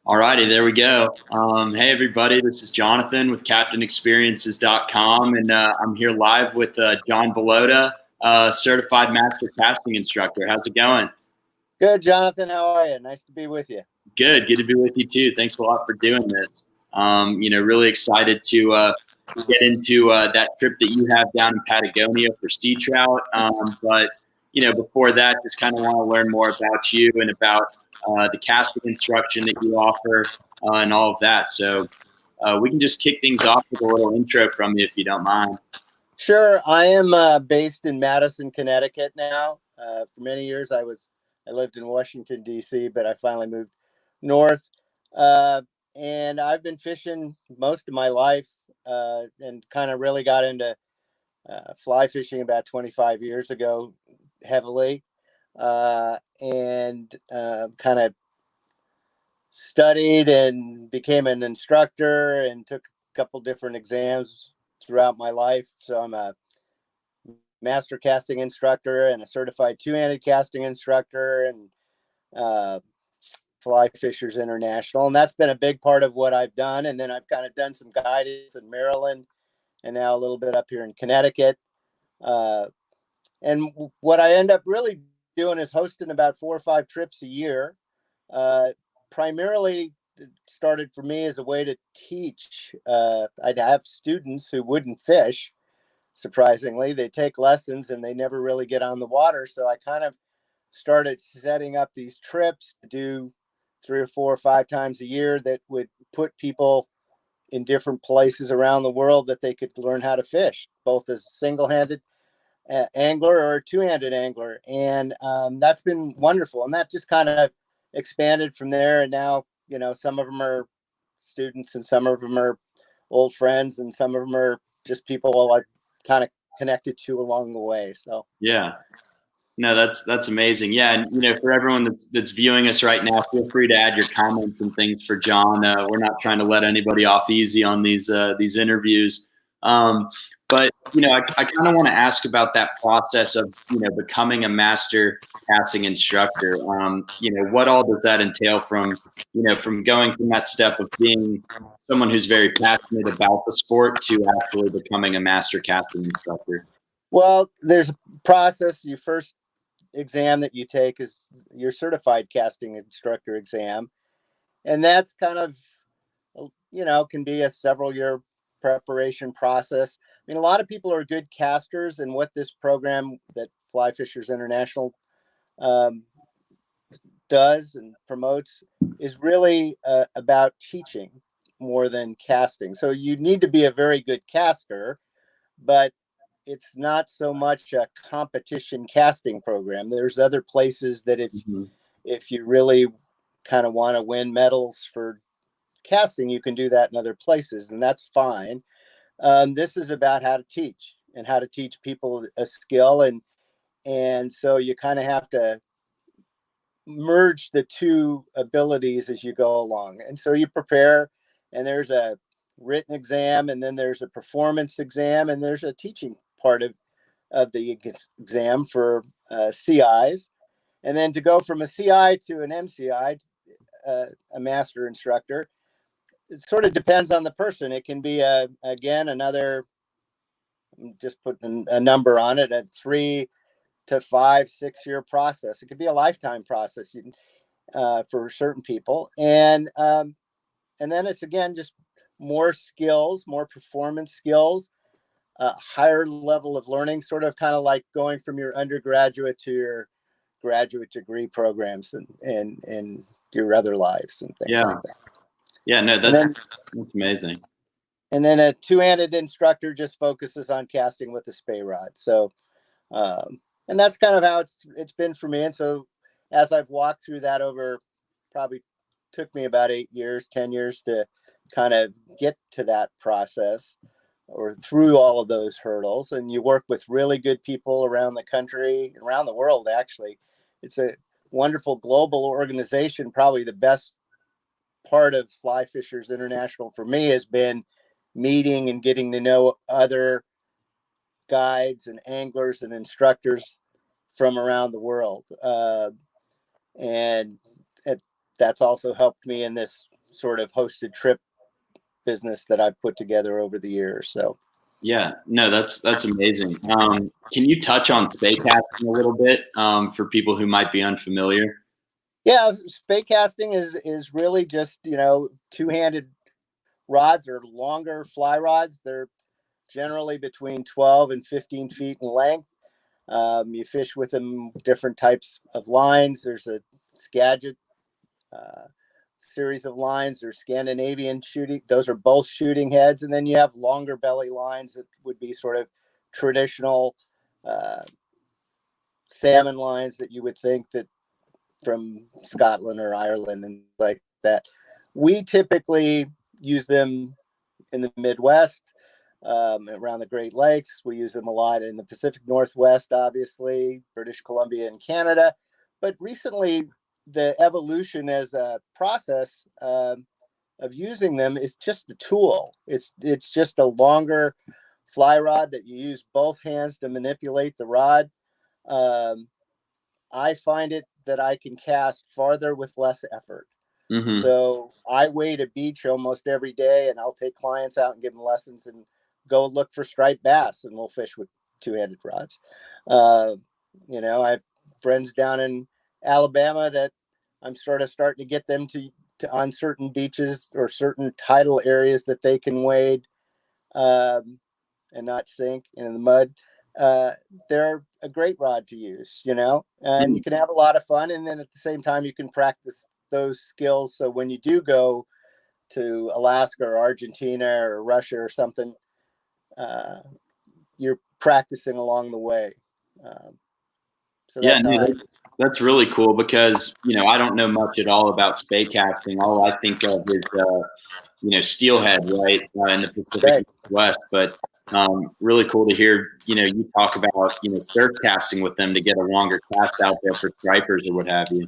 All righty, there we go. Hey, everybody, this is Jonathan with CaptainExperiences.com, and I'm here live with John Bilotta, Certified Master Casting Instructor. How's it going? Good, Jonathan. How are you? Nice to be with you. Good to be with you too. Thanks a lot for doing this. Really excited to get into that trip that you have down in Patagonia for sea trout. But before that, just kind of want to learn more about you and about the casting instruction that you offer and all of that. So we can just kick things off with a little intro from you, if you don't mind. Sure. I am based in Madison, Connecticut now. For many years, I lived in Washington, D.C., but I finally moved north. And I've been fishing most of my life and kind of really got into fly fishing about 25 years ago heavily. And kind of studied and became an instructor and took a couple different exams throughout my life. So I'm a master casting instructor and a certified two-handed casting instructor and Fly Fishers International. And that's been a big part of what I've done. And then I've kind of done some guidance in Maryland and now a little bit up here in Connecticut. And what I end up really doing is hosting about 4 or 5 trips a year. Primarily started for me as a way to teach. I'd have students who wouldn't fish. Surprisingly, they take lessons and they never really get on the water. So I kind of started setting up these trips to do 3 or 4 or 5 times a year that would put people in different places around the world that they could learn how to fish, both as a single-handed angler or a two-handed angler. And that's been wonderful. And that just kind of expanded from there. And now, some of them are students and some of them are old friends and some of them are just people I've kind of connected to along the way. So, yeah. No, that's amazing. Yeah, and for everyone that's viewing us right now, feel free to add your comments and things for John. We're not trying to let anybody off easy on these interviews. But I kind of want to ask about that process of becoming a master casting instructor. What all does that entail from going from that step of being someone who's very passionate about the sport to actually becoming a master casting instructor? Well, there's a process. You first exam that you take is your certified casting instructor exam, and that's kind of can be a several year preparation process. I mean, a lot of people are good casters, and what this program that Fly Fishers International does and promotes is really about teaching more than casting. So you need to be a very good caster, but it's not so much a competition casting program. There's other places that if you really kind of want to win medals for casting, you can do that in other places, and that's fine. This is about how to teach and how to teach people a skill, and so you kind of have to merge the two abilities as you go along. And so you prepare, and there's a written exam, and then there's a performance exam, and there's a teaching part of the exam for CIs. And then to go from a CI to an MCI, a master instructor, it sort of depends on the person. It can be again another, just putting a number on it, a 3 to 5, 6 year process. It could be a lifetime process for certain people, and then it's again just more skills, more performance skills, higher level of learning, sort of kind of like going from your undergraduate to your graduate degree programs and your other lives and things like that. Yeah, no, that's amazing. And then a two-handed instructor just focuses on casting with a spey rod. So, and that's kind of how it's been for me. And so as I've walked through that over, probably took me about 8 years, 10 years to kind of get to that process or through all of those hurdles. And you work with really good people around the country, around the world, actually. It's a wonderful global organization. Probably the best part of Fly Fishers International for me has been meeting and getting to know other guides and anglers and instructors from around the world. And that's also helped me in this sort of hosted trip business that I've put together over the years. So Yeah, no, that's amazing. Can you touch on spey casting a little bit for people who might be unfamiliar? yeah, spey casting is really just, two-handed rods or longer fly rods. They're generally between 12 and 15 feet in length. You fish with them different types of lines. There's a Skagit series of lines. There's Scandinavian shooting. Those are both shooting heads. And then you have longer belly lines that would be sort of traditional salmon lines that you would think that from Scotland or Ireland and like that. We typically use them in the Midwest, around the Great Lakes. We use them a lot in the Pacific Northwest, obviously, British Columbia and Canada. But recently, the evolution as a process of using them is just a tool. It's just a longer fly rod that you use both hands to manipulate the rod. I find it that I can cast farther with less effort. Mm-hmm. So I wade a beach almost every day, and I'll take clients out and give them lessons and go look for striped bass, and we'll fish with two-handed rods. I have friends down in Alabama that I'm sort of starting to get them to on certain beaches or certain tidal areas that they can wade and not sink in the mud. They're a great rod to use, and you can have a lot of fun. And then at the same time, you can practice those skills. So when you do go to Alaska or Argentina or Russia or something, you're practicing along the way. So Yeah, that's how no, that's really cool because, I don't know much at all about spey casting. All I think of is, steelhead, right, in the Pacific Northwest. But really cool to hear, you talk about, surf casting with them to get a longer cast out there for stripers or what have you.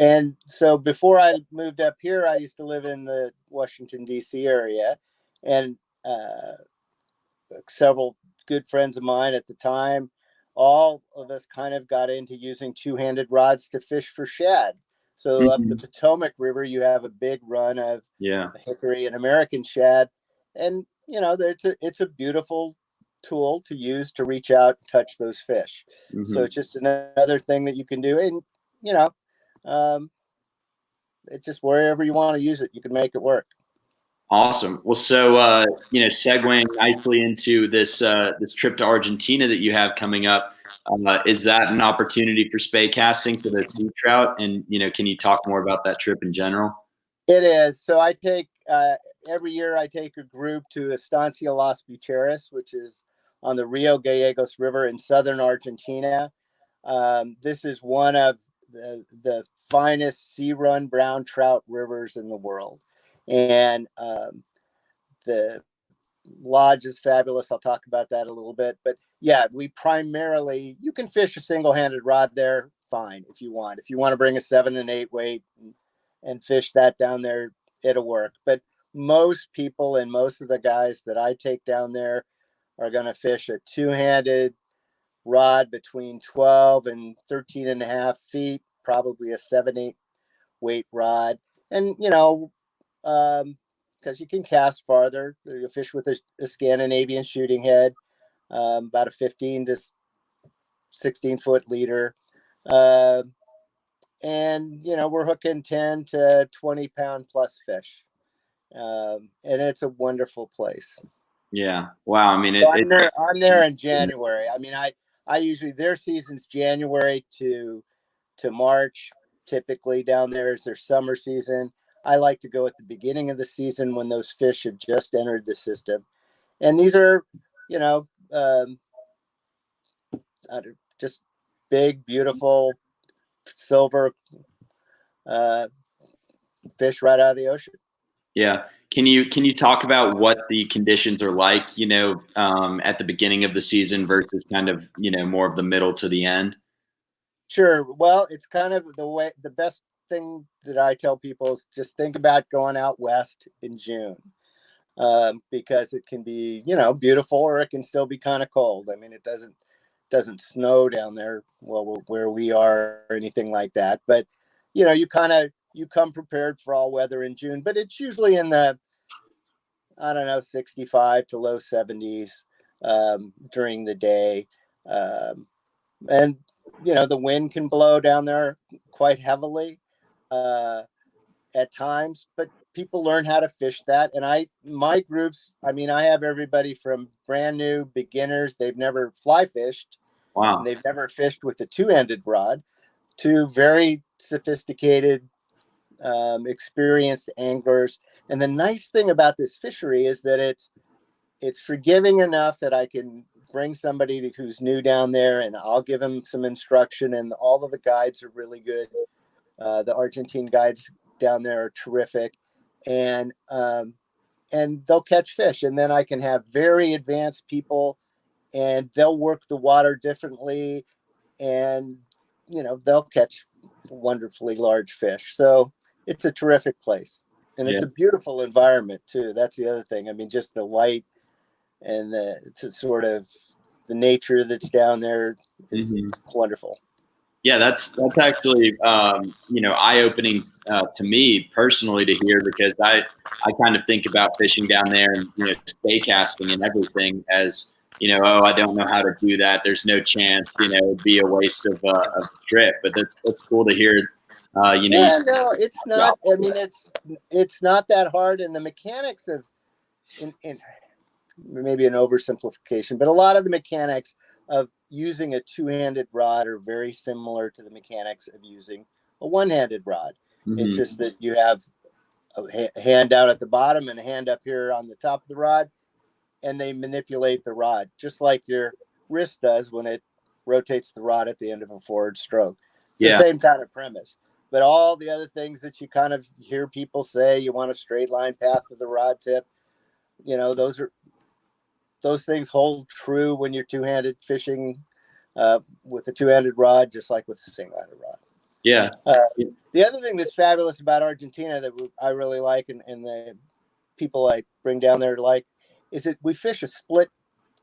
And so before I moved up here, I used to live in the Washington, D.C. area, and several good friends of mine at the time, all of us kind of got into using two-handed rods to fish for shad. So up the Potomac River, you have a big run of hickory and American shad, and it's a beautiful tool to use to reach out and touch those fish. So it's just another thing that you can do, and it's just wherever you want to use it, you can make it work. Awesome. Well, so segueing nicely into this trip to Argentina that you have coming up, is that an opportunity for spey casting for the sea trout? And can you talk more about that trip in general? It is. So I take every year I take a group to Estancia Las Buitreras, which is on the Rio Gallegos River in southern Argentina. This is one of the finest sea-run brown trout rivers in the world. And the lodge is fabulous. I'll talk about that a little bit. But yeah, you can fish a single-handed rod there, fine, if you want. If you want to bring a 7 and 8 weight and fish that down there, it'll work. But most people and most of the guys that I take down there are going to fish a two-handed rod between 12 and 13 and a half feet, probably a 7-8 weight rod. And, because you can cast farther, you fish with a Scandinavian shooting head, about a 15 to 16 foot leader. And, we're hooking 10 to 20 pound plus fish. And it's a wonderful place. Yeah. Wow. I mean, I'm there in January. I mean, I usually, their season's January to March. Typically down there is their summer season. I like to go at the beginning of the season when those fish have just entered the system. And these are, just big, beautiful silver fish right out of the ocean. Yeah. Can you talk about what the conditions are like, at the beginning of the season versus kind of, more of the middle to the end? Sure. Well, it's kind of the best thing that I tell people is just think about going out west in June, because it can be, beautiful, or it can still be kind of cold. I mean, it doesn't snow down there, where we are or anything like that. But, you you come prepared for all weather in June, but it's usually in the, I don't know, 65 to low 70s during the day. And, you know, the wind can blow down there quite heavily at times, but people learn how to fish that. And my groups, I mean, I have everybody from brand new beginners, they've never fly fished. Wow. And they've never fished with a two-handed rod, to very sophisticated, experienced anglers. And the nice thing about this fishery is that it's forgiving enough that I can bring somebody who's new down there and I'll give them some instruction, and all of the guides are really good. The Argentine guides down there are terrific, and they'll catch fish. And then I can have very advanced people, and they'll work the water differently, and, you know, they'll catch wonderfully large fish. So it's a terrific place, and it's a beautiful environment too. That's the other thing. I mean, just the light and the sort of the nature that's down there is wonderful. Yeah, that's actually you know, eye-opening to me personally to hear, because I kind of think about fishing down there and, you know, stay casting and everything as, you know, oh, I don't know how to do that. There's no chance, you know, it'd be a waste of a trip. But that's cool to hear. You know, yeah, no, it's not. I mean, it's not that hard, and the mechanics of in maybe an oversimplification, but a lot of the mechanics of using a two-handed rod are very similar to the mechanics of using a one-handed rod. It's just that you have a hand down at the bottom and a hand up here on the top of the rod, and they manipulate the rod just like your wrist does when it rotates the rod at the end of a forward stroke. It's the same kind of premise. But all the other things that you kind of hear people say, you want a straight line path to the rod tip, you know, those things hold true when you're two-handed fishing with a two-handed rod, just like with a single-handed rod. Yeah. The other thing that's fabulous about Argentina that I really like, and the people I bring down there like, is that we fish a split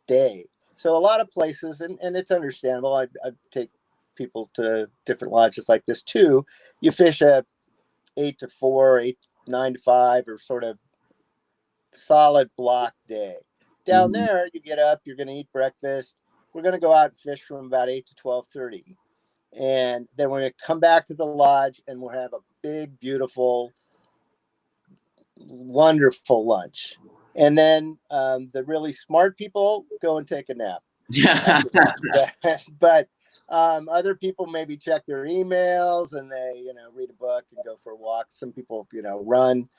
day. So a lot of places, and it's understandable, I take people to different lodges like this too. You fish a 8 to 4, 9 to 5, or sort of solid block day. Down there, you get up, you're going to eat breakfast. We're going to go out and fish from about 8 to 12:30. And then we're going to come back to the lodge, and we'll have a big, beautiful, wonderful lunch. And then the really smart people go and take a nap. Yeah. But other people maybe check their emails, and they, you know, read a book and go for a walk. Some people, you know, run.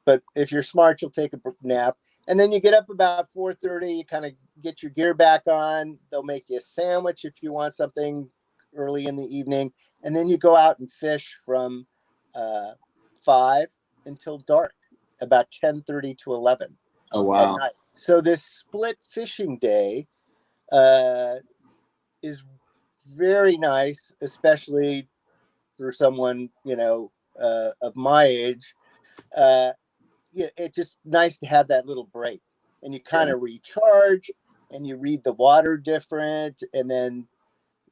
But if you're smart, you'll take a nap. And then you get up about 4:30, you kind of get your gear back on. They'll make you a sandwich if you want something early in the evening. And then you go out and fish from 5 until dark, about 10:30 to 11. Oh, wow. At night. So this split fishing day is very nice, especially for someone, you know, of my age. It's just nice to have that little break, and you kind of recharge, and you read the water different, and then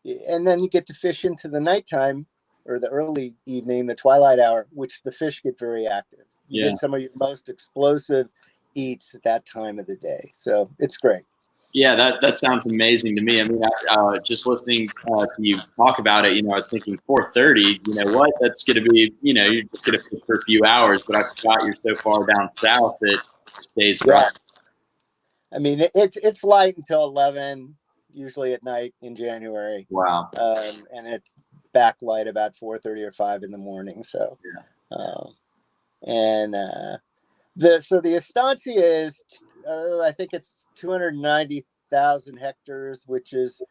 you get to fish into the nighttime or the early evening, the twilight hour, which the fish get very active. You get some of your most explosive eats at that time of the day. So it's great. Yeah, that sounds amazing to me. I mean, just listening to you talk about it, you know, I was thinking 4:30. You know what? That's going to be, you know, you're just going to fish for a few hours. But I forgot you're so far down south that it stays right. I mean, it's light until 11, usually at night in January. Wow. And it's backlight about 4:30 or 5 in the morning. So, the Estancia is, I think it's 290,000 hectares, which is,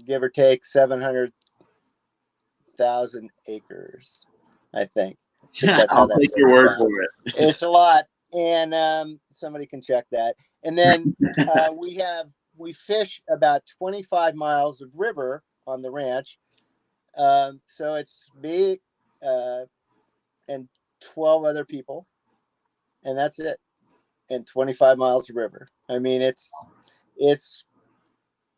give or take, 700,000 acres, I think. I'll take your word for it. It's a lot, and somebody can check that. And then we fish about 25 miles of river on the ranch. So it's me and 12 other people, and that's it. And 25 miles of river. I mean, it's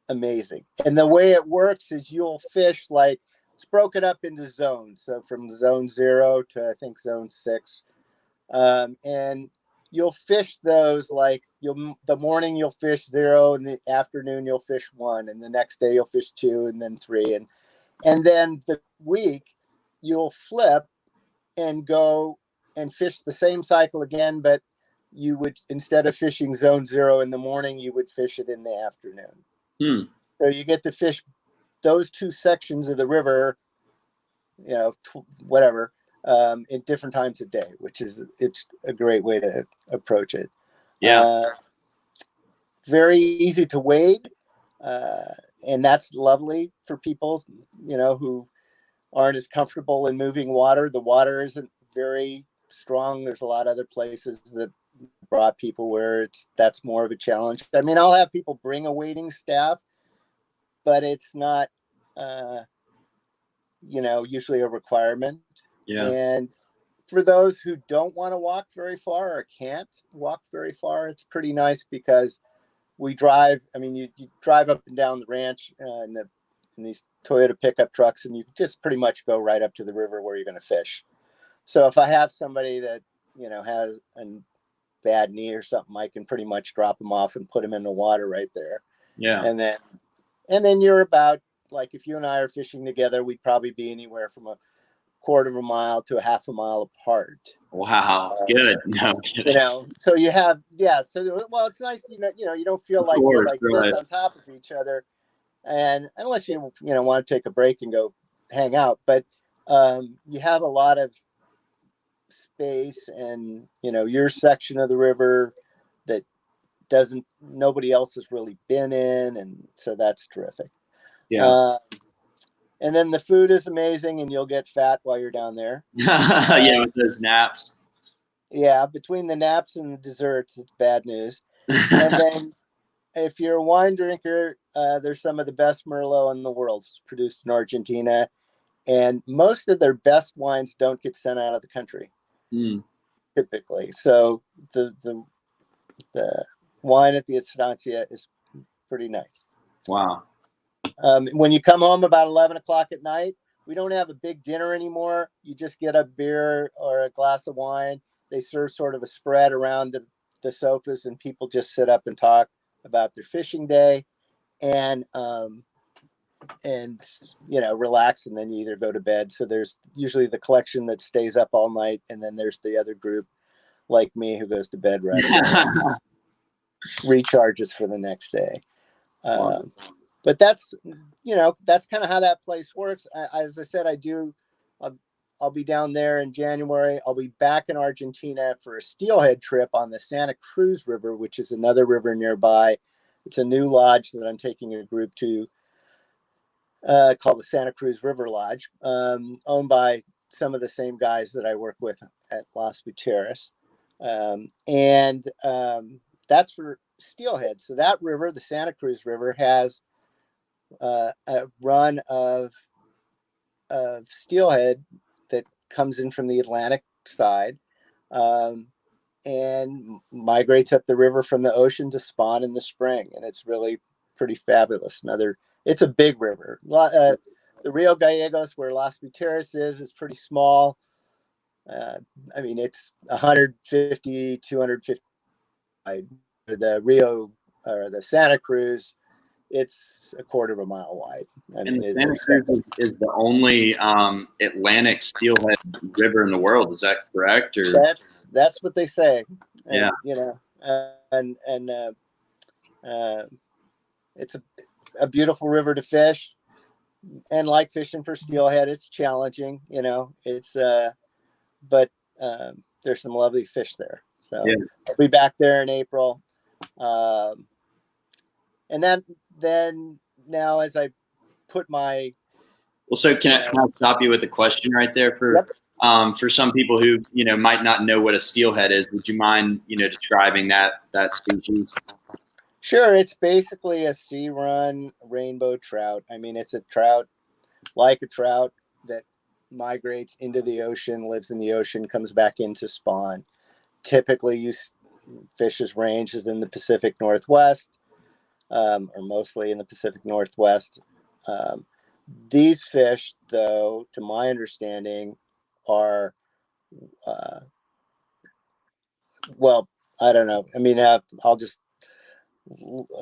amazing. And the way it works is you'll fish like it's broken up into zones. So from zone 0 to I think zone 6. And you'll fish those like the morning you'll fish 0, and the afternoon you'll fish 1, and the next day you'll fish 2, and then 3, and then the week you'll flip and go and fish the same cycle again, but you would, instead of fishing zone 0 in the morning, you would fish it in the afternoon. So you get to fish those 2 sections of the river, whatever, in different times of day, it's a great way to approach it. Very easy to wade. And that's lovely for people, who aren't as comfortable in moving water. The water isn't very strong. There's a lot of other places that brought people where that's more of a challenge. I mean, I'll have people bring a wading staff, but it's not, usually a requirement. And for those who don't want to walk very far or can't walk very far, it's pretty nice because we drive. I mean, you drive up and down the ranch in these Toyota pickup trucks, and you just pretty much go right up to the river where you're going to fish. So if I have somebody that, has a bad knee or something, I can pretty much drop them off and put them in the water right there. And then you're about, like, if you and I are fishing together, we'd probably be anywhere from a quarter of a mile to a half a mile apart. Wow. Good. No kidding. So you have, it's nice, you don't feel like you're like this on top of each other. And unless you want to take a break and go hang out, but you have a lot of space, and your section of the river that nobody else has really been in, and so that's terrific. And then the food is amazing, and you'll get fat while you're down there. With those naps. Between the naps and the desserts, it's bad news. And then if you're a wine drinker, there's some of the best Merlot in the world. It's produced in Argentina, and most of their best wines don't get sent out of the country, typically. So the wine at the Estancia is pretty nice. Wow. When you come home about 11 o'clock at night, we don't have a big dinner anymore. You just get a beer or a glass of wine. They serve sort of a spread around the sofas, and people just sit up and talk about their fishing day and relax, and then you either go to bed. So there's usually the collection that stays up all night, and then there's the other group like me who goes to bed right away. Recharges for the next day. But that's kind of how that place works. As I said, I'll be down there in January. I'll be back in Argentina for a steelhead trip on the Santa Cruz River, which is another river nearby. It's a new lodge that I'm taking a group to called the Santa Cruz River Lodge, owned by some of the same guys that I work with at Las Buitreras. That's for steelhead. So that river, the Santa Cruz River, has a run of steelhead that comes in from the Atlantic side and migrates up the river from the ocean to spawn in the spring, and it's really pretty fabulous. It's a big river. The Rio Gallegos, where Las Buitreras is pretty small. I mean, it's 150, 250. The Rio or the Santa Cruz, it's a quarter of a mile wide. And the Santa Cruz is the only Atlantic steelhead river in the world. Is that correct? Or that's what they say. And, it's a beautiful river to fish, and like fishing for steelhead, it's challenging. But there's some lovely fish there. So I'll be back there in April. And then now as I put my... Well, so can I stop you with a question right there for some people who, might not know what a steelhead is? Would you mind, describing that species? Sure. It's basically a sea run rainbow trout. I mean, it's a trout that migrates into the ocean, lives in the ocean, comes back in to spawn. Typically, fish's range is in the Pacific Northwest, or mostly in the Pacific Northwest. These fish, though, to my understanding, are, well, I don't know. I mean,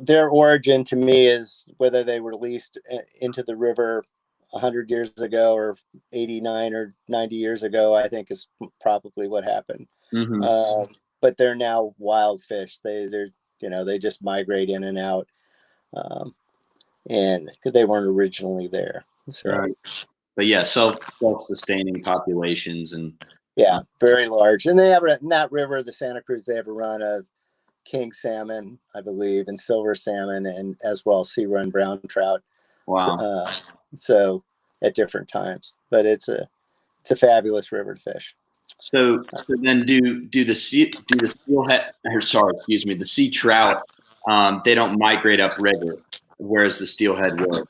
their origin to me is whether they were released into the river 100 years ago or 89 or 90 years ago, I think is probably what happened. Mm-hmm. But they're now wild fish. They just migrate in and out. And they weren't originally there. So, Right. But yeah, self-sustaining populations and yeah, very large. And they have in that river, the Santa Cruz, they have a run of king salmon, I believe, and silver salmon, and as well sea run brown trout. wow. So at different times, but it's a fabulous river to fish. So then do the steelhead, or sorry, excuse me, the sea trout, they don't migrate upriver, whereas the steelhead will.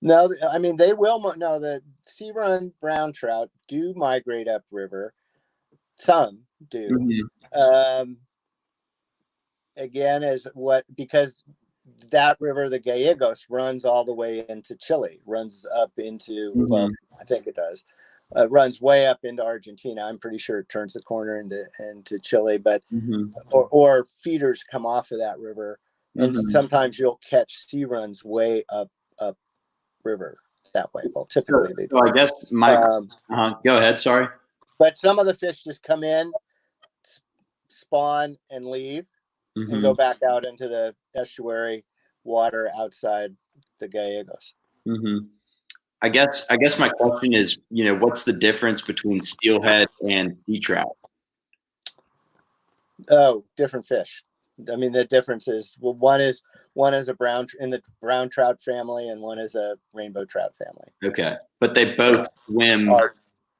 No, I mean they will. No, the sea run brown trout do migrate upriver. Some do. Mm-hmm. Again, because that river, the Gallegos, runs all the way into Chile, runs up into, Mm-hmm. well, I think it does, runs way up into Argentina. I'm pretty sure it turns the corner into Chile, but Mm-hmm. or feeders come off of that river, and Mm-hmm. sometimes you'll catch sea runs way up river that way. Well, typically they do. So I guess go ahead. Sorry. But some of the fish just come in, spawn, and leave, Mm-hmm. and go back out into the estuary water outside the Gallegos. Mm-hmm. I guess my question is, what's the difference between steelhead and sea trout? Oh, different fish. I mean, the difference is, well, one is a in the brown trout family, and one is a rainbow trout family. Okay, but they both swim.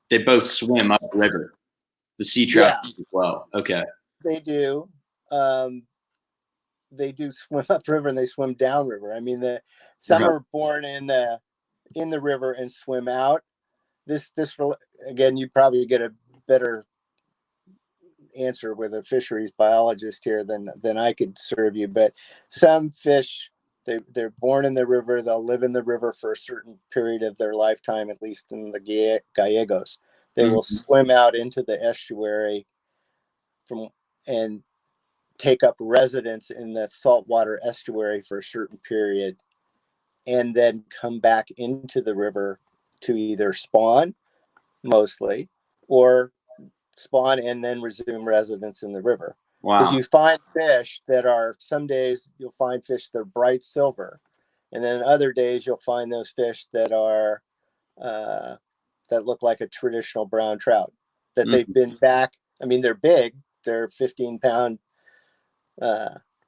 They both swim upriver. The sea trout as well. Okay. They do. They do swim upriver and they swim downriver. I mean, some are born in the river and swim out. This again, you'd probably get a better answer with a fisheries biologist here than I could serve you. But some fish, they're born in the river. They'll live in the river for a certain period of their lifetime, at least in the Gallegos. They will swim out into the estuary and take up residence in the saltwater estuary for a certain period, and then come back into the river to either spawn, mostly, or spawn and then resume residence in the river. Because you find fish that are, some days you'll find fish that are bright silver, and then other days you'll find those fish that are that look like a traditional brown trout, that they've been back. I mean, they're big, they're 15-pound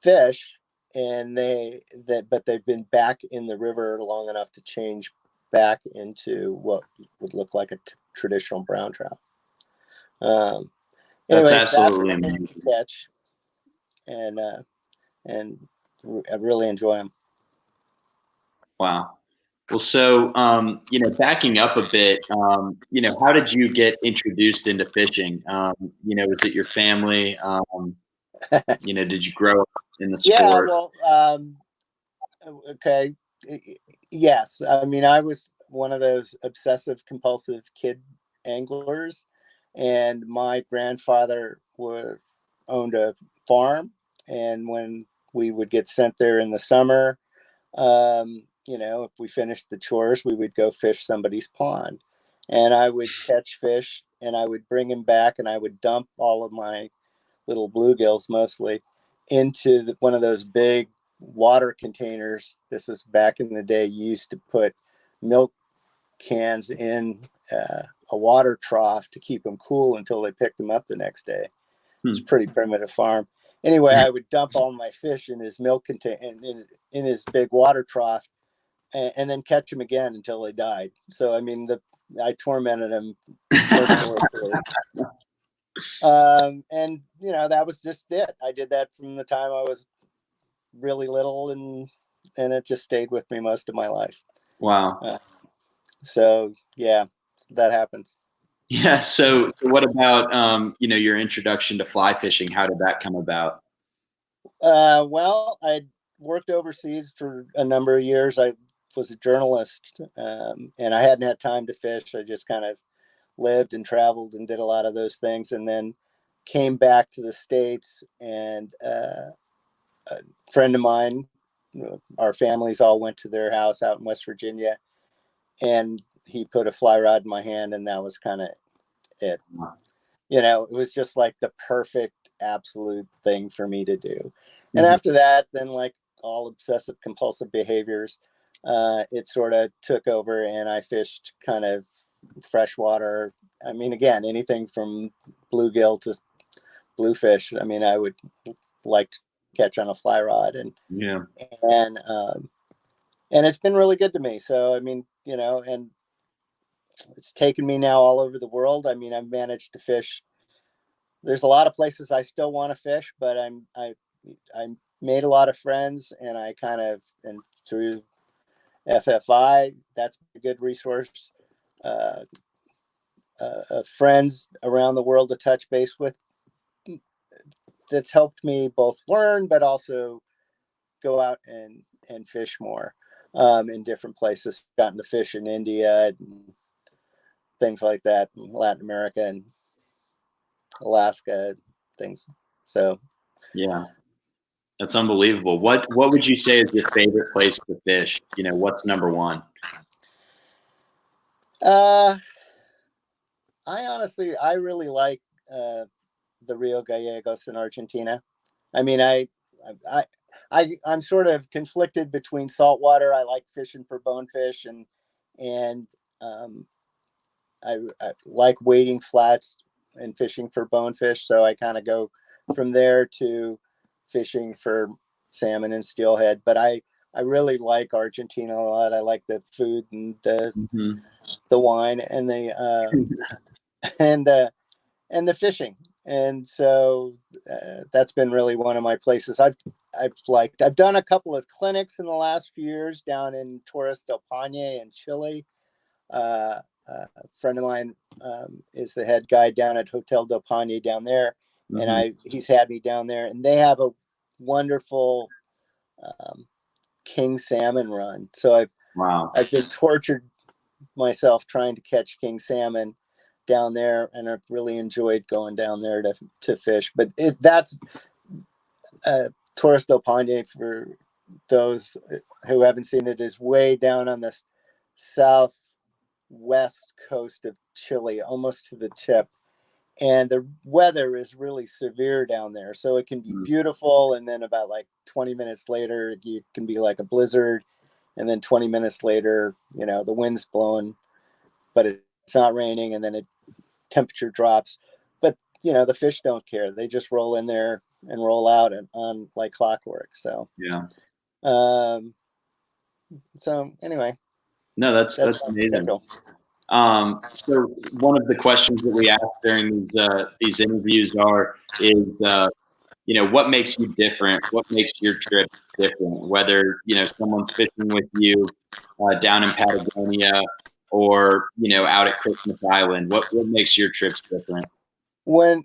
fish, and but they've been back in the river long enough to change back into what would look like a traditional brown trout. That's Anyway, absolutely amazing to catch, and I really enjoy them. Wow. Well, so backing up a bit, how did you get introduced into fishing? Was it your family? Did you grow up in the sport? Yeah, well, okay, yes. I mean, I was one of those obsessive compulsive kid anglers, and my grandfather owned a farm, and when we would get sent there in the summer, if we finished the chores, we would go fish somebody's pond, and I would catch fish, and I would bring them back, and I would dump all of my little bluegills mostly into one of those big water containers. This was back in the day. You used to put milk cans in a water trough to keep them cool until they picked them up the next day. It's a pretty primitive farm. Anyway, I would dump all my fish in his milk container, in his big water trough, and then catch them again until they died. So, I mean, I tormented him mercilessly. And that was just it. I did that from the time I was really little, and it just stayed with me most of my life. Wow. So yeah, that happens. Yeah. So what about your introduction to fly fishing? How did that come about? Well, I worked overseas for a number of years. I was a journalist, and I hadn't had time to fish. I just kind of lived and traveled and did a lot of those things, and then came back to the States. And a friend of mine, our families all went to their house out in West Virginia, and he put a fly rod in my hand, and that was kind of it. It was just like the perfect absolute thing for me to do. And after that, then, like all obsessive compulsive behaviors, it sort of took over, and I fished kind of freshwater. I mean, again, anything from bluegill to bluefish. I mean, I would like to catch on a fly rod, and it's been really good to me. So, I mean, and it's taken me now all over the world. I mean, I've managed to fish. There's a lot of places I still want to fish, but I made a lot of friends, and I kind of, and through FFI, that's a good resource. Friends around the world to touch base with. That's helped me both learn, but also go out and fish more in different places. Gotten to fish in India and things like that, in Latin America and Alaska, things. So, yeah, that's unbelievable. What would you say is your favorite place to fish? What's number one? I really like the Rio Gallegos in Argentina. I mean, I'm sort of conflicted between saltwater. I like fishing for bonefish, and I like wading flats and fishing for bonefish. So I kind of go from there to fishing for salmon and steelhead. But I really like Argentina a lot. I like the food and the wine and and the fishing. And so that's been really one of my places I've done a couple of clinics in the last few years down in Torres del Paine in Chile. A friend of mine is the head guide down at Hotel del Paine down there, and he's had me down there, and they have a wonderful king salmon run. So I've been tortured myself trying to catch king salmon down there, and I've really enjoyed going down there to fish. But that's Torres del Paine, for those who haven't seen it, is way down on the southwest coast of Chile, almost to the tip. And the weather is really severe down there. So it can be beautiful. And then about like 20 minutes later, it can be like a blizzard. And then 20 minutes later, the wind's blowing, but it's not raining. And then temperature drops. But, the fish don't care. They just roll in there and roll out on like clockwork. So, yeah. So anyway. No, that's amazing. So one of the questions that we ask during these interviews is what makes you different? What makes your trips different? Whether someone's fishing with you down in Patagonia or out at Christmas Island, what makes your trips different? When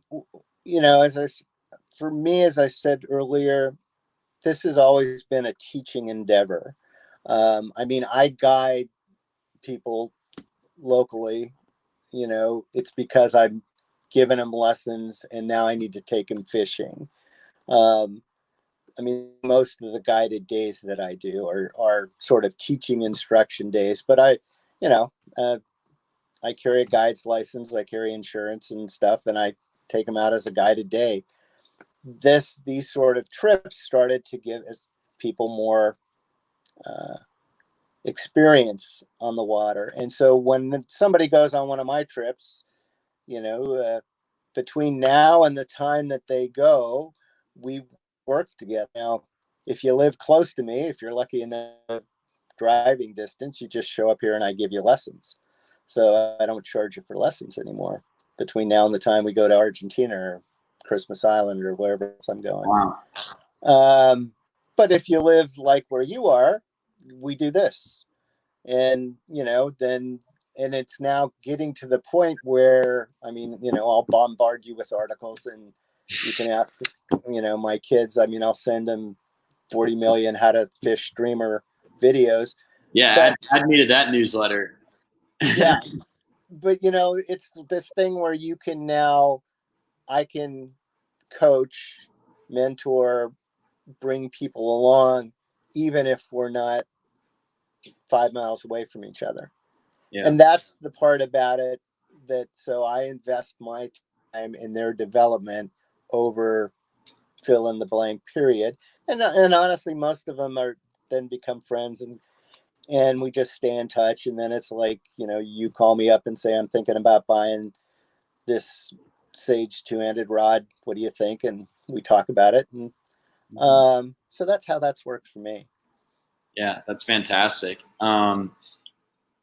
for me, as I said earlier, this has always been a teaching endeavor. I mean, I guide people locally. It's because I'm giving them lessons, and now I need to take them fishing. I mean, most of the guided days that I do are sort of teaching instruction days, but I carry a guide's license, I carry insurance and stuff, and I take them out as a guided day. These sort of trips started to give people more experience on the water. And so when somebody goes on one of my trips, between now and the time that they go, we work together. Now, if you live close to me, if you're lucky enough driving distance, you just show up here and I give you lessons. So I don't charge you for lessons anymore between now and the time we go to Argentina or Christmas Island or wherever else I'm going. Wow. But if you live like where you are, we do this. And, then, and it's now getting to the point where, I mean, I'll bombard you with articles, and you can ask, my kids, I mean, I'll send them 40 million how to fish streamer videos, Yeah, But add me to that newsletter. yeah, but it's this thing where I can coach, mentor, bring people along, even if we're not 5 miles away from each other. Yeah. And that's the part about it so I invest my time in their development over fill in the blank period. And honestly, most of them are then become friends, and we just stay in touch. And then it's like, you call me up and say, I'm thinking about buying this Sage two-handed rod. What do you think? And we talk about it. And so that's how that's worked for me. Yeah, that's fantastic.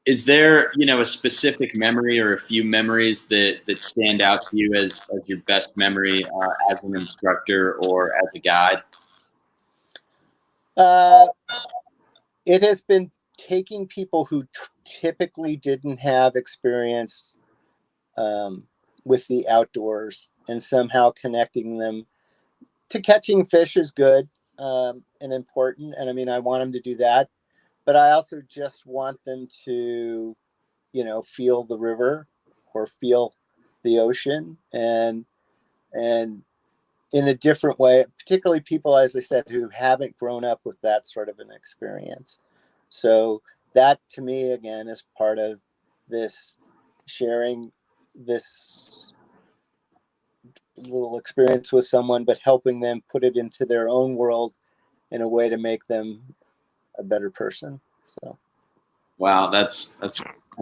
Is there, a specific memory or a few memories that stand out to you as your best memory as an instructor or as a guide? It has been taking people who typically didn't have experience with the outdoors and somehow connecting them to catching fish is good and important. And I mean, I want them to do that, but I also just want them to, feel the river or feel the ocean and in a different way, particularly people, as I said, who haven't grown up with that sort of an experience. So that to me, again, is part of this sharing this little experience with someone, but helping them put it into their own world in a way to make them a better person. So, Wow, that's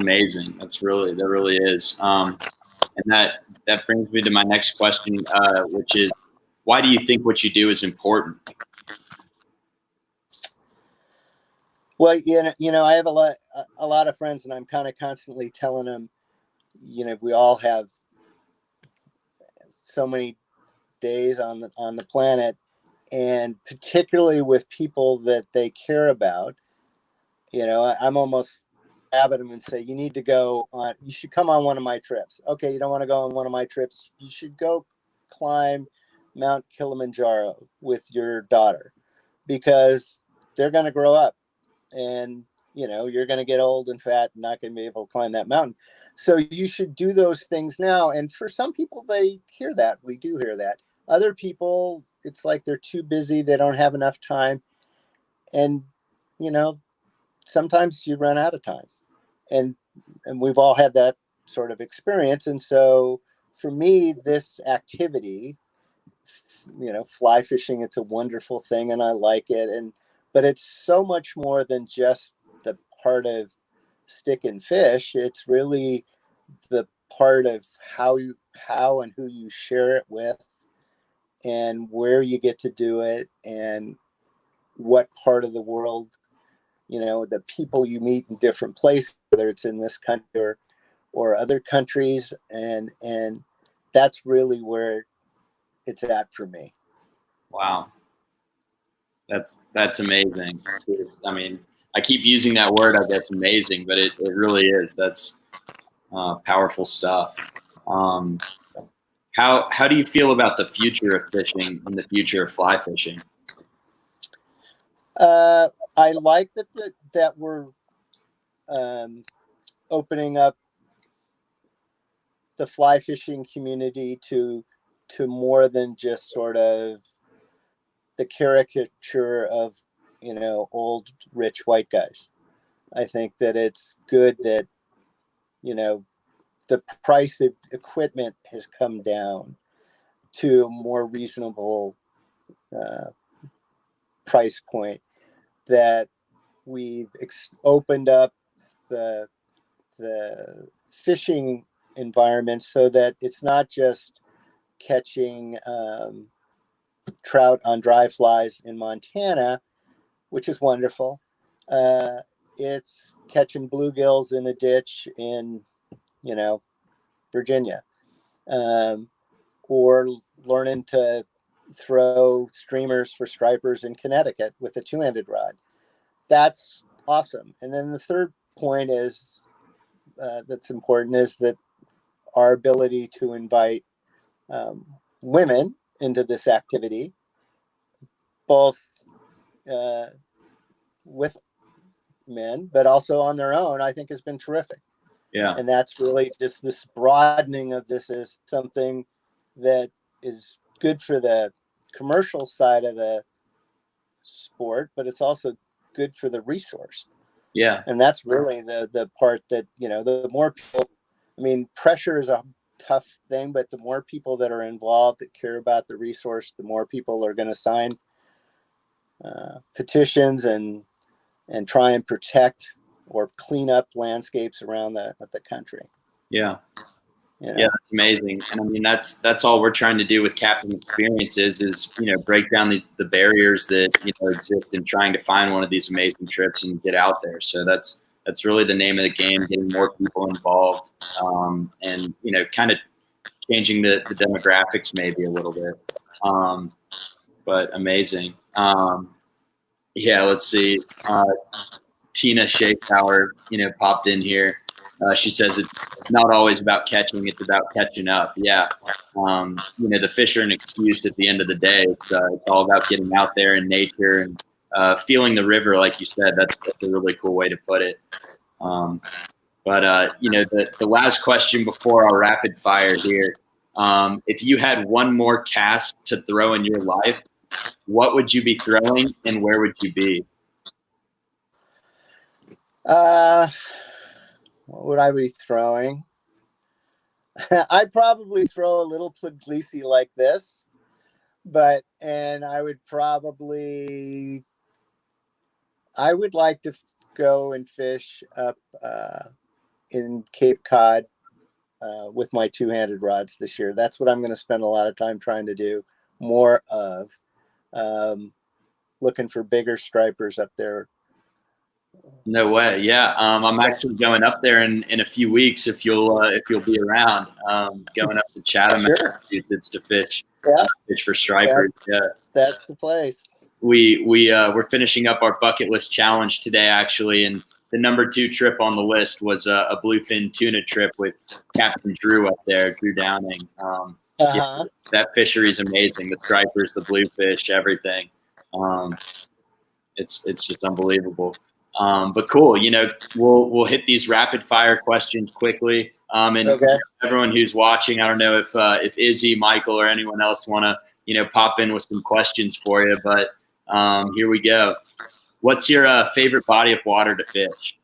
amazing. That really is. And that brings me to my next question, which is, why do you think what you do is important? well, I have a lot of friends, and I'm kind of constantly telling them, we all have so many days on the planet, and particularly with people that they care about, I'm almost stab at them and say, you should come on one of my trips. Okay, you don't want to go on one of my trips, you should go climb Mount Kilimanjaro with your daughter, because they're going to grow up, and you're going to get old and fat and not going to be able to climb that mountain. So you should do those things now. And for some people, they hear that. We do hear that. Other people, it's like they're too busy, they don't have enough time. And sometimes you run out of time, and we've all had that sort of experience. And so for me, this activity, fly fishing, it's a wonderful thing and I like it, but it's so much more than just the part of stick and fish. It's really the part of how and who you share it with, and where you get to do it, and what part of the world, the people you meet in different places, whether it's in this country or other countries, and that's really where it's at for me. Wow, that's amazing. I mean, I keep using that word, I guess, amazing, but it really is. That's powerful stuff. Um, how do you feel about the future of fishing and the future of fly fishing? I like that we're opening up the fly fishing community to more than just sort of the caricature of old rich white guys. I think that it's good that the price of equipment has come down to a more reasonable uh, price point, that we've opened up the fishing environment so that it's not just catching trout on dry flies in Montana, which is wonderful. Uh, it's catching bluegills in a ditch in, Virginia, um, or learning to throw streamers for stripers in Connecticut with a two-handed rod. That's awesome. And then the third point is that's important is that our ability to invite women into this activity, both with men, but also on their own, I think has been terrific. Yeah. And that's really just this broadening of this is something that is good for the commercial side of the sport, but it's also good for the resource. Yeah. And that's really the part that, the more people, I mean, pressure is a tough thing, but the more people that are involved that care about the resource, the more people are going to sign petitions and try and protect or clean up landscapes around the country. Yeah. Yeah, that's amazing. And I mean, that's all we're trying to do with Captain Experiences is, break down the barriers that, exist in trying to find one of these amazing trips and get out there. So that's really the name of the game, getting more people involved, and, kind of changing the demographics maybe a little bit. But amazing. Yeah, let's see. Tina Shakepower, popped in here. She says it's not always about catching; it's about catching up. Yeah, the fish are an excuse at the end of the day. It's all about getting out there in nature and feeling the river, like you said. That's a really cool way to put it. But the last question before our rapid fire here: if you had one more cast to throw in your life, what would you be throwing, and where would you be? What would I be throwing? I'd probably throw a little Puglisi like this, and I would like to go and fish up in Cape Cod with my two-handed rods this year. That's what I'm going to spend a lot of time trying to do more of. Looking for bigger stripers up there. No way. Yeah. I'm actually going up there in a few weeks if you'll be around. Going up to Chatham, Sure. Massachusetts to fish. Yeah. Fish for stripers. Yeah. That's the place. We're finishing up our bucket list challenge today actually, and the number 2 trip on the list was a bluefin tuna trip with Captain Drew up there, Drew Downing. Yeah, that fishery is amazing. The stripers, the bluefish, everything. It's just unbelievable. But cool, we'll hit these rapid fire questions quickly. And okay. Everyone who's watching, I don't know if Izzy, Michael, or anyone else want to pop in with some questions for you, but here we go. What's your favorite body of water to fish?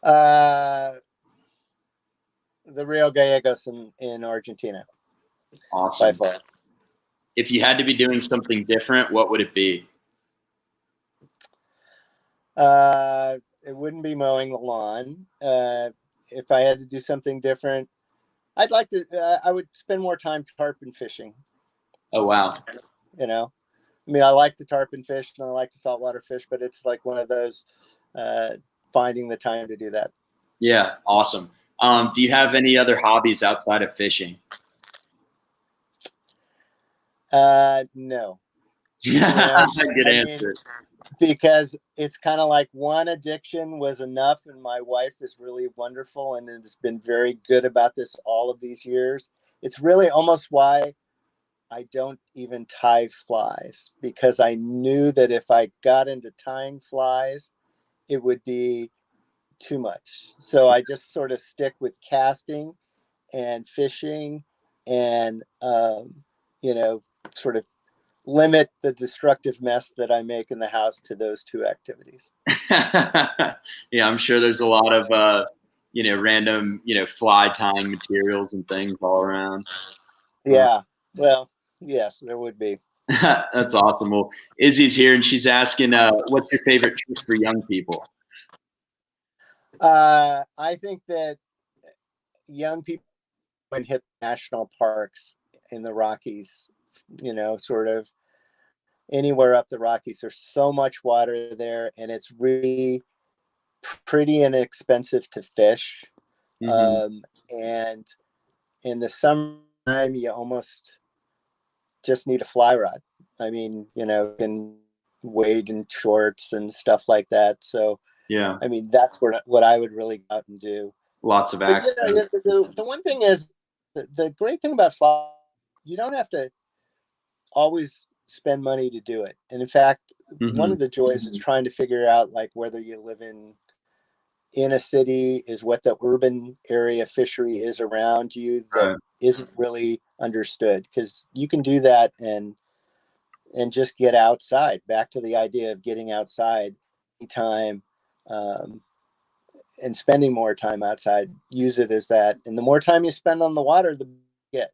The Rio Gallegos in Argentina. Awesome. By far. If you had to be doing something different, what would it be? It wouldn't be mowing the lawn. If I had to do something different, I would spend more time tarpon fishing. Oh, wow. I mean, I like to tarpon fish and I like to saltwater fish, but it's like one of those, finding the time to do that. Yeah. Awesome. Do you have any other hobbies outside of fishing? No. Good answer. Because it's kind of like one addiction was enough, and my wife is really wonderful and has been very good about this all of these years. It's really almost why I don't even tie flies, because I knew that if I got into tying flies, it would be too much. So I just sort of stick with casting and fishing and, sort of limit the destructive mess that I make in the house to those 2 activities. Yeah, I'm sure there's a lot of random fly tying materials and things all around. Yeah, well, yes, there would be. That's awesome. Well, Izzy's here and she's asking, what's your favorite trick for young people? I think that young people would hit national parks in the Rockies, sort of anywhere up the Rockies. There's so much water there, and it's really pretty inexpensive to fish. Mm-hmm. And in the summertime, you almost just need a fly rod. I mean, can wade in shorts and stuff like that. So, yeah, I mean, that's what I would really go out and do. Lots of action. The one thing is, the great thing about fly, you don't have to always spend money to do it. And in fact, one Mm-hmm. of the joys is trying to figure out like whether you live in a city is what the urban area fishery is around you that Right. isn't really understood, because you can do that and just get outside. Back to the idea of getting outside anytime, and spending more time outside. Use it as that, and the more time you spend on the water, the better you get.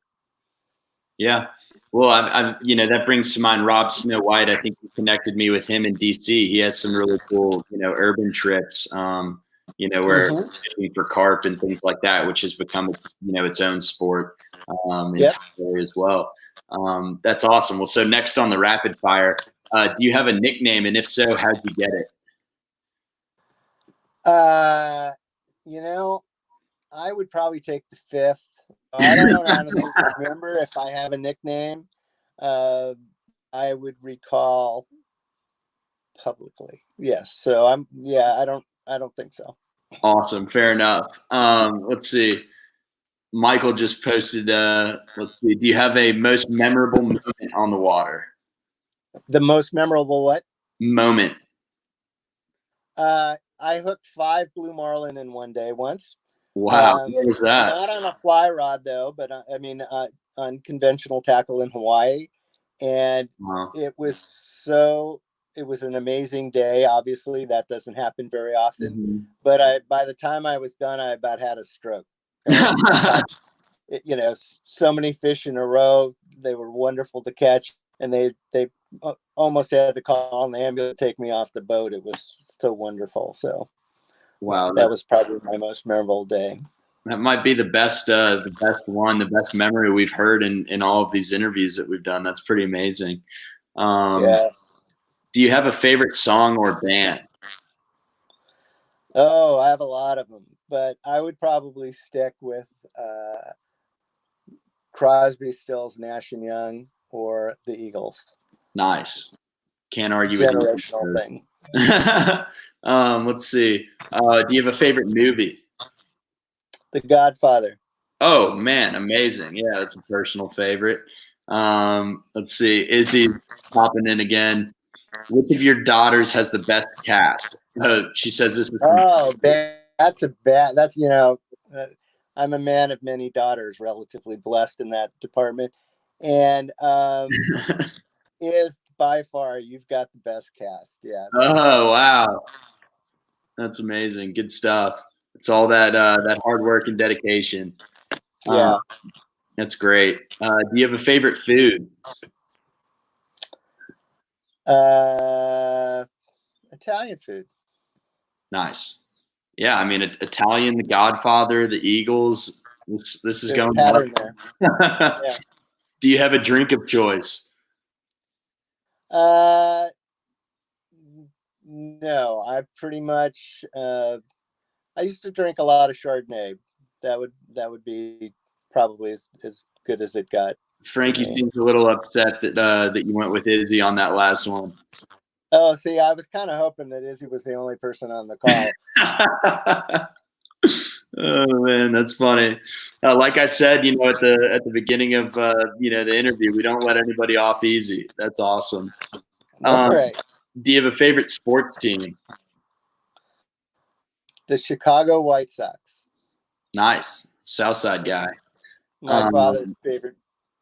Yeah. Well, that brings to mind Rob Snow White. I think you connected me with him in DC. He has some really cool, urban trips, where Mm-hmm. fishing for carp and things like that, which has become, its own sport, in Yep. Tyler as well. That's awesome. Well, so next on the rapid fire, do you have a nickname? And if so, how'd you get it? I would probably take the fifth. I don't honestly remember if I have a nickname. I would recall publicly. Yes. So I don't think so. Awesome. Fair enough. Let's see. Michael just posted, let's see. Do you have a most memorable moment on the water? The most memorable what? Moment. I hooked 5 blue marlin in one day once. Wow. What was that? Not on a fly rod though, but on conventional tackle in Hawaii. And Wow. it was an amazing day. Obviously that doesn't happen very often, Mm-hmm. but by the time I was done, I about had a stroke. So many fish in a row. They were wonderful to catch, and they almost had to call an ambulance to take me off the boat. It was so wonderful. So Wow. that was probably my most memorable day. That might be the best memory we've heard in all of these interviews that we've done. That's pretty amazing. Yeah. Do you have a favorite song or band? Oh, I have a lot of them, but I would probably stick with Crosby, Stills, Nash and Young, or the Eagles. Nice. Can't argue with Generational thing. Let's see. Do you have a favorite movie? The Godfather. Oh man, amazing. Yeah, that's a personal favorite. Let's see. Izzy popping in again. Which of your daughters has the best cast? She says this is That's I'm a man of many daughters, relatively blessed in that department. And is by far you've got the best cast. Yeah. Oh wow. That's amazing. Good stuff. It's all that hard work and dedication. Yeah. That's great. Do you have a favorite food? Italian food. Nice. Yeah, I mean Italian, The Godfather, The Eagles. This is There's going a pattern there. Yeah. Do you have a drink of choice? No, I pretty much I used to drink a lot of Chardonnay. That would be probably as good as it got. Frankie seems a little upset that you went with Izzy on that last one. Oh, see, I was kind of hoping that Izzy was the only person on the call. Oh man, that's funny. Like I said, at the beginning of the interview, we don't let anybody off easy. That's awesome. All right. Do you have a favorite sports team? The Chicago White Sox. Nice, Southside guy. My father's favorite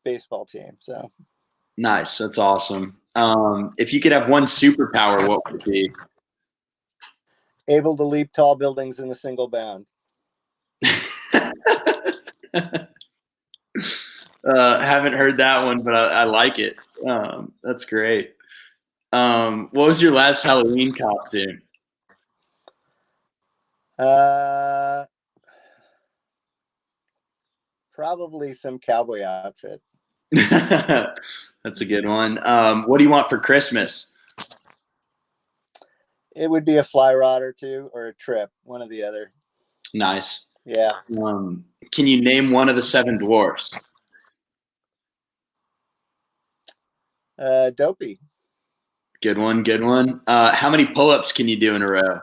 baseball team. So nice, that's awesome. If you could have one superpower, what would it be? Able to leap tall buildings in a single bound. Haven't heard that one, but I like it. That's great. What was your last Halloween costume? Probably some cowboy outfit. That's a good one. What do you want for Christmas? It would be a fly rod or two, or a trip, one or the other. Nice. Yeah. Can you name one of the 7 dwarfs? Dopey. Good one. Good one. How many pull-ups can you do in a row?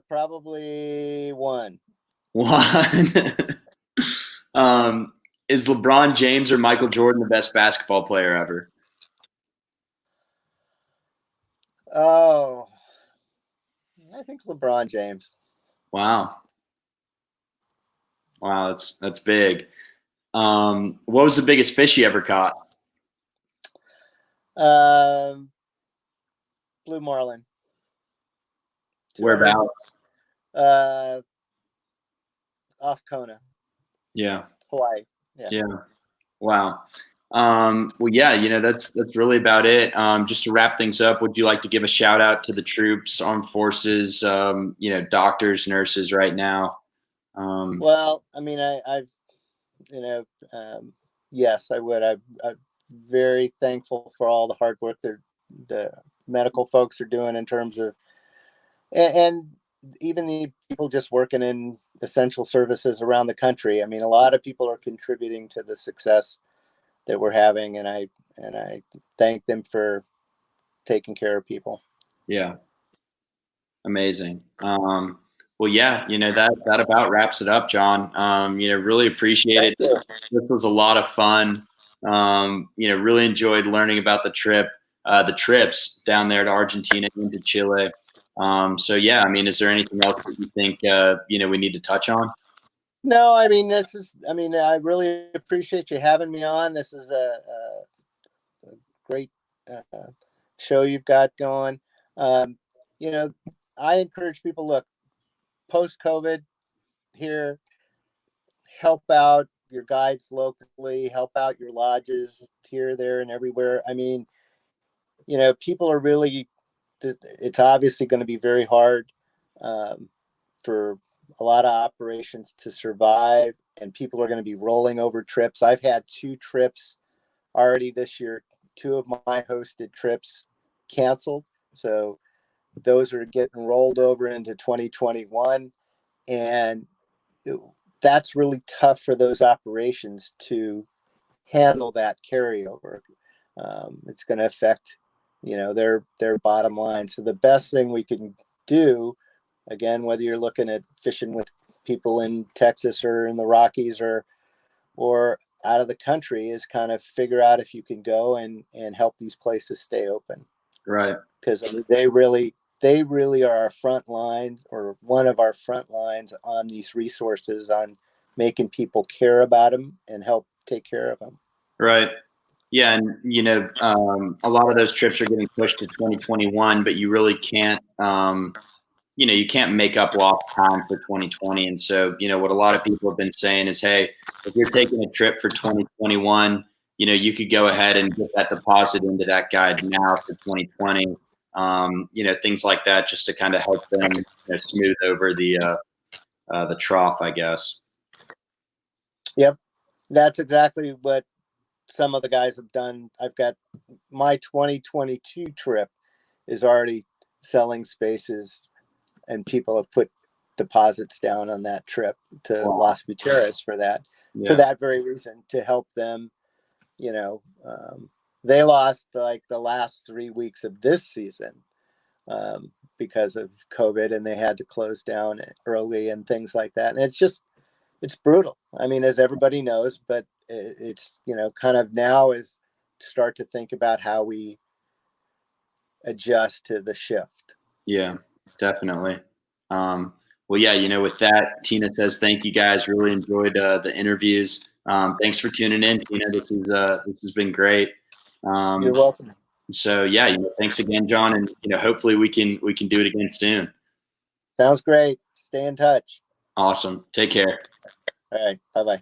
Probably one. One. Is LeBron James or Michael Jordan the best basketball player ever? Oh, I think LeBron James. Wow. Wow, that's big. What was the biggest fish you ever caught? Um, Blue Marlin. 200, Whereabouts? off Kona, Yeah. Hawaii. Yeah. Yeah. Wow. Well, yeah, that's really about it. Just to wrap things up, would you like to give a shout out to the troops, armed forces, doctors, nurses right now? Well, I mean, I've, yes, I would. I'm very thankful for all the hard work that the medical folks are doing in terms of, and even the people just working in essential services around the country. I mean, a lot of people are contributing to the success that we're having, and I thank them for taking care of people. Yeah. Amazing. Well, yeah, that about wraps it up, John. Really appreciate it. This was a lot of fun. Really enjoyed learning about the trips down there to Argentina and to Chile. So yeah, I mean, is there anything else that you think, we need to touch on? No, I mean, I really appreciate you having me on. This is a great show you've got going. Um, I encourage people, look, post COVID here, help out your guides locally, help out your lodges here, there, and everywhere. I mean, people are really, it's obviously going to be very hard for a lot of operations to survive, and people are going to be rolling over trips. I've had 2 trips already this year, 2 of my hosted trips canceled. So those are getting rolled over into 2021. And that's really tough for those operations to handle that carryover. It's going to affect, their bottom line. So the best thing we can do, again, whether you're looking at fishing with people in Texas or in the Rockies or out of the country, is kind of figure out if you can go and help these places stay open. Right. Because I mean, they really are our front lines, or one of our front lines on these resources, on making people care about them and help take care of them. Right. Yeah, and a lot of those trips are getting pushed to 2021, but you really can't, you can't make up lost time for 2020. And so, what a lot of people have been saying is, hey, if you're taking a trip for 2021, you could go ahead and get that deposit into that guide now for 2020. Things like that, just to kind of help them smooth over the trough, I guess. Yep, that's exactly what some of the guys have done. I've got my 2022 trip is already selling spaces, and people have put deposits down on that trip to Las Buitreras for that very reason, to help them. They lost like the last 3 weeks of this season because of COVID, and they had to close down early and things like that. And it's brutal. I mean, as everybody knows, but it's, kind of now is start to think about how we adjust to the shift. Yeah, definitely. Well, yeah, with that, Tina says, thank you guys. Really enjoyed the interviews. Thanks for tuning in, Tina. This has been great. You're welcome. So yeah, thanks again, John. And, hopefully we can do it again soon. Sounds great. Stay in touch. Awesome. Take care. All right. Bye-bye.